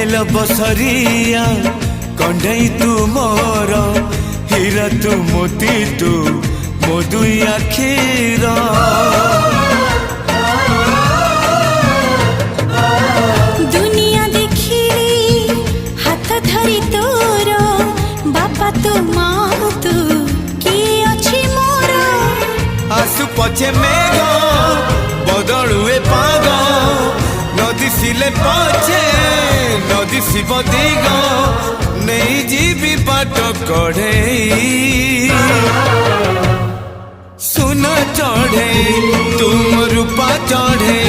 bell Basaria कंढई तू मोर हीरा तू मोती तू मोदुई आखिर दुनिया देखी हाथ धरी तोर बापा तू माँ तू किए अच्छी मोर आसु पछे मेघ बदलुए पाग नदी सिले पछे नदी शिव दिग नहीं जीवी बाट कढ़े सुन चढ़े तुम रूपा चढ़े